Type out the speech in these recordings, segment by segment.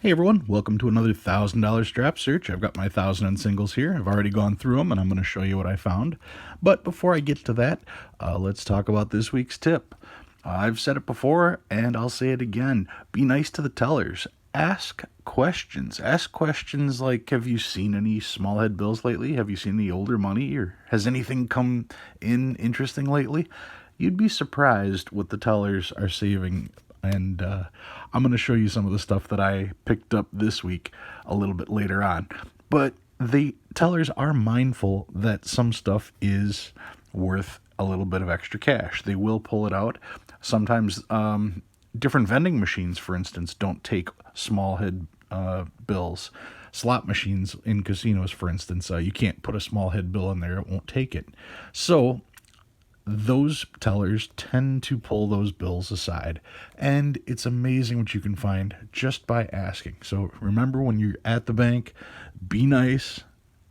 Hey everyone, welcome to another $1,000 strap search. I've got my 1,000 and singles here. I've already gone through them and I'm going to show you what I found. But before I get to that, let's talk about this week's tip. I've said it before and I'll say it again. Be nice to the tellers. Ask questions. Ask questions like, have you seen any small head bills lately? Have you seen any older money? Or has anything come in interesting lately? You'd be surprised what the tellers are saving, and I'm going to show you some of the stuff that I picked up this week a little bit later on. But the tellers are mindful that some stuff is worth a little bit of extra cash. They will pull it out. Sometimes different vending machines, for instance, don't take small head bills. Slot machines in casinos, for instance, you can't put a small head bill in there, it won't take it. So those tellers tend to pull those bills aside, and it's amazing what you can find just by asking. So remember, when you're at the bank, be nice,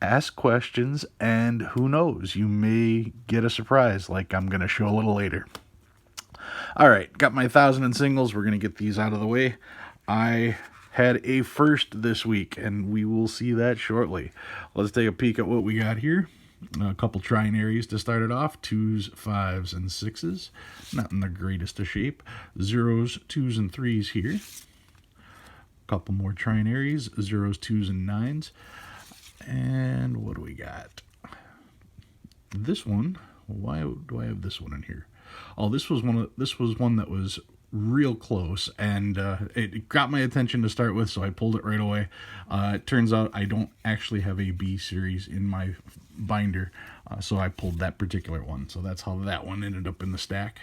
ask questions, and who knows, you may get a surprise like I'm going to show a little later. All right, got my 1,000 and singles. We're going to get these out of the way. I had a first this week, and we will see that shortly. Let's take a peek at what we got here. A couple trinaries to start it off. 2s, 5s, and 6s. Not in the greatest of shape. 0s, 2s, and 3s here. A couple more trinaries. 0s, 2s, and 9s. And what do we got? This one. Why do I have this one in here? Oh, this was one that was real close, and it got my attention to start with, so I pulled it right away. It turns out I don't actually have a B series in my binder, so I pulled that particular one. So that's how that one ended up in the stack.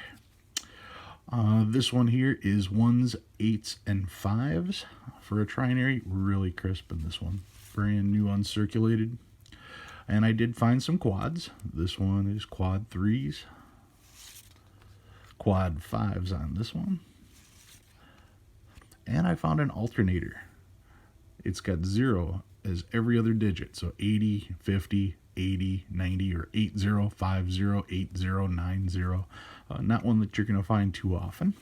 This one here is 1s, 8s, and 5s for a trinary. Really crisp in this one. Brand new uncirculated. And I did find some quads. This one is quad 3s. Quad 5s on this one. And I found an alternator. It's got 0 as every other digit. So 80, 50, 80, 90, or 80, 50, 80, 90. Not one that you're going to find too often.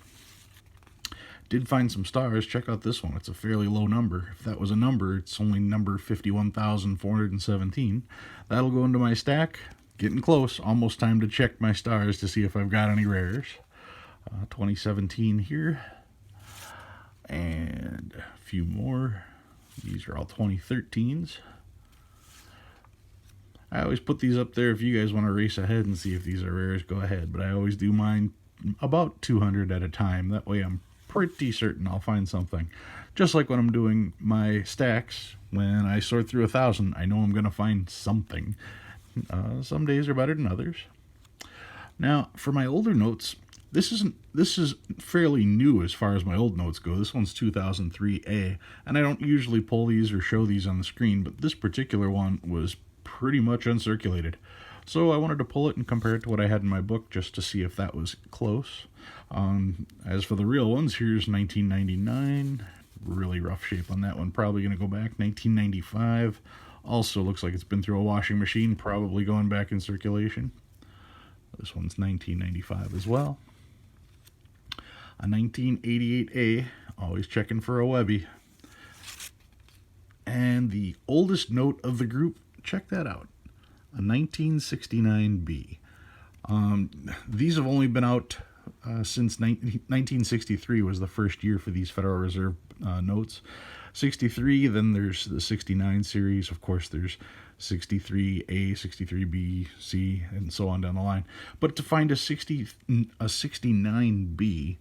Did find some stars. Check out this one. It's a fairly low number. If that was a number, it's only number 51,417. That'll go into my stack. Getting close. Almost time to check my stars to see if I've got any rares. 2017 here. And a few more. These are all 2013s. I always put these up there if you guys want to race ahead and see if these are rares, go ahead. But I always do mine about 200 at a time. That way I'm pretty certain I'll find something. Just like when I'm doing my stacks, when I sort through 1,000, I know I'm going to find something. Some days are better than others. Now, for my older notes, this is fairly new as far as my old notes go. This one's 2003A, and I don't usually pull these or show these on the screen, but this particular one was pretty much uncirculated. So I wanted to pull it and compare it to what I had in my book just to see if that was close. As for the real ones, here's 1999. Really rough shape on that one. Probably going to go back. 1995. Also looks like it's been through a washing machine, probably going back in circulation. This one's 1995 as well. A 1988A, always checking for a Webby. And the oldest note of the group, check that out. A 1969B. These have only been out since 1963 was the first year for these Federal Reserve notes. 63, then there's the 69 series. Of course, there's 63A, 63B, C, and so on down the line. But to find a 69B,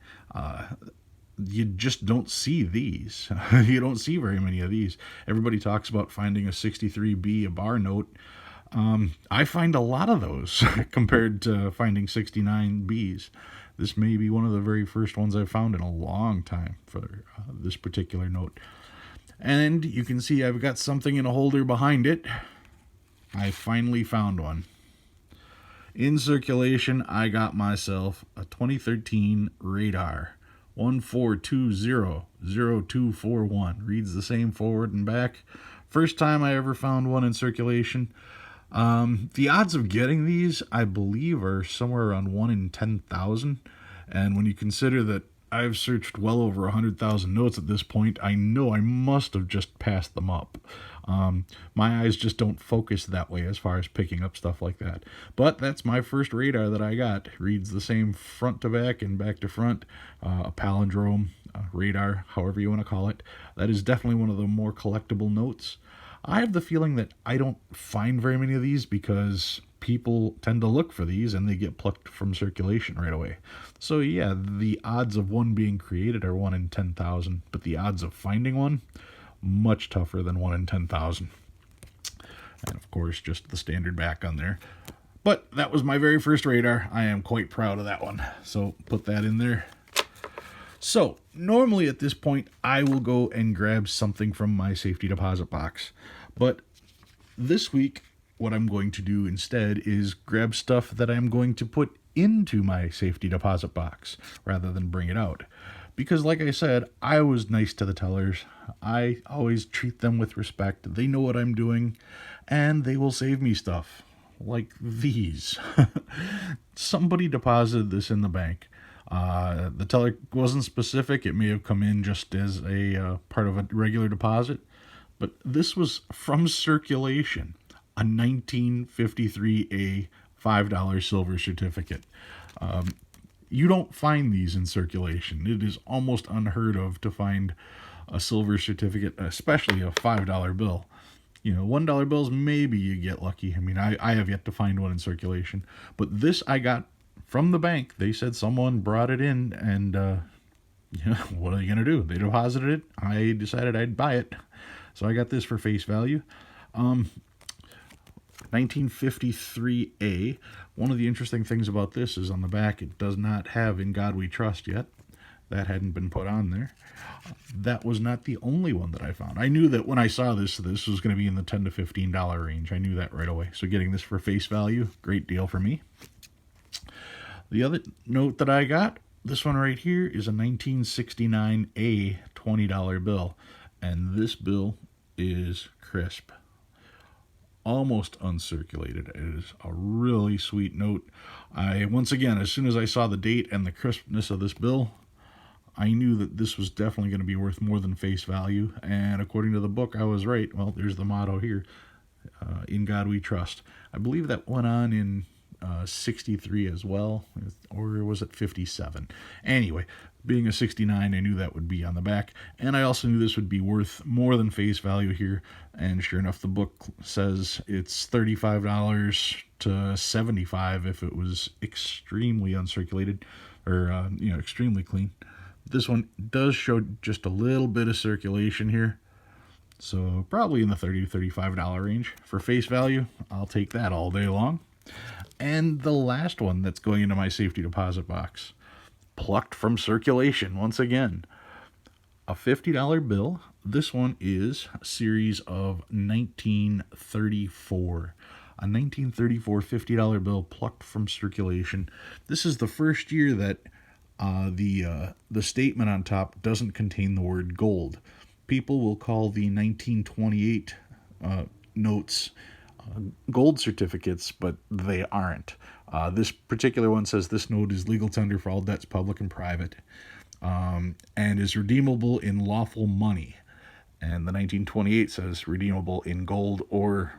you just don't see these. You don't see very many of these. Everybody talks about finding a 63B, a bar note. I find a lot of those compared to finding 69Bs. This may be one of the very first ones I've found in a long time for this particular note. And you can see I've got something in a holder behind it. I finally found one. In circulation, I got myself a 2013 Radar 14200241. Reads the same forward and back. First time I ever found one in circulation. The odds of getting these, I believe, are somewhere around 1 in 10,000. And when you consider that I've searched well over 100,000 notes at this point. I know I must have just passed them up. My eyes just don't focus that way as far as picking up stuff like that. But that's my first radar that I got. Reads the same front to back and back to front. A palindrome, radar, however you want to call it. That is definitely one of the more collectible notes. I have the feeling that I don't find very many of these because people tend to look for these and they get plucked from circulation right away. So yeah, the odds of one being created are 1 in 10,000, but the odds of finding one, much tougher than 1 in 10,000. And of course, just the standard back on there. But that was my very first radar. I am quite proud of that one. So put that in there. So normally at this point, I will go and grab something from my safety deposit box. But this week, what I'm going to do instead is grab stuff that I'm going to put into my safety deposit box rather than bring it out. Because like I said, I was nice to the tellers. I always treat them with respect. They know what I'm doing, and they will save me stuff. Like these. Somebody deposited this in the bank. The teller wasn't specific. It may have come in just as a part of a regular deposit. But this was from circulation. A 1953A $5 silver certificate. You don't find these in circulation. It is almost unheard of to find a silver certificate, especially a $5 bill. You know, $1 bills, maybe you get lucky. I mean, I have yet to find one in circulation. But this I got from the bank. They said someone brought it in, and what are you going to do? They deposited it. I decided I'd buy it. So I got this for face value. 1953A. One of the interesting things about this is on the back, it does not have "In God We Trust" yet. That hadn't been put on there. That was not the only one that I found. I knew that when I saw this was going to be in the $10 to $15 range. I knew that right away. So getting this for face value, great deal for me. The other note that I got, this one right here, is a 1969A $20 bill. And this bill is crisp. Almost uncirculated. It is a really sweet note. Once again, as soon as I saw the date and the crispness of this bill, I knew that this was definitely going to be worth more than face value. And according to the book, I was right. Well, there's the motto here. In God We Trust. I believe that went on in 63 as well. Or was it 57? Anyway, being a 69, I knew that would be on the back. And I also knew this would be worth more than face value here. And sure enough, the book says it's $35 to $75 if it was extremely uncirculated or, extremely clean. This one does show just a little bit of circulation here. So probably in the $30 to $35 range. For face value, I'll take that all day long. And the last one that's going into my safety deposit box, plucked from circulation once again. A $50 bill. This one is a series of 1934. A 1934 $50 bill plucked from circulation. This is the first year that the statement on top doesn't contain the word gold. People will call the 1928 notes gold certificates, but they aren't. This particular one says this note is legal tender for all debts, public and private, and is redeemable in lawful money. And the 1928 says redeemable in gold or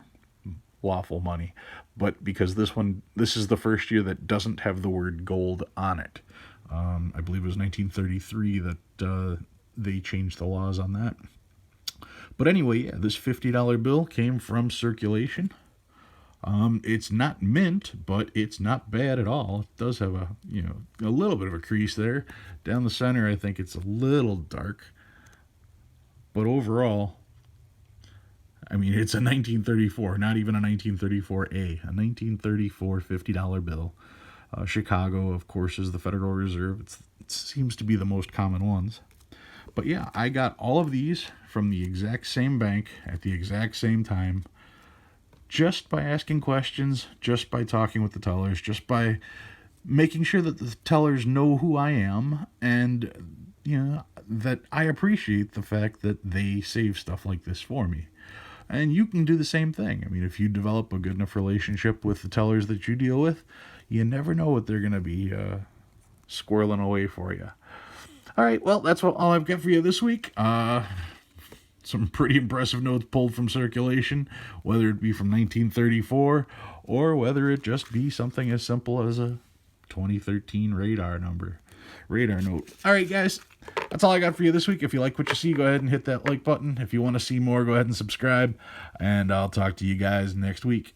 lawful money. But because this is the first year that doesn't have the word gold on it. I believe it was 1933 that they changed the laws on that. But anyway, yeah, this $50 bill came from circulation. It's not mint, but it's not bad at all. It does have a little bit of a crease there. Down the center, I think it's a little dark. But overall, I mean, it's a 1934, not even a 1934A. A 1934 $50 bill. Chicago, of course, is the Federal Reserve. It seems to be the most common ones. But yeah, I got all of these from the exact same bank at the exact same time, just by asking questions, just by talking with the tellers, just by making sure that the tellers know who I am, and that I appreciate the fact that they save stuff like this for me. And you can do the same thing. I mean, if you develop a good enough relationship with the tellers that you deal with, you never know what they're going to be squirreling away for you. All right, well, that's all I've got for you this week. Some pretty impressive notes pulled from circulation, whether it be from 1934 or whether it just be something as simple as a 2013 radar note. All right, guys, that's all I got for you this week. If you like what you see, go ahead and hit that like button. If you want to see more, go ahead and subscribe, and I'll talk to you guys next week.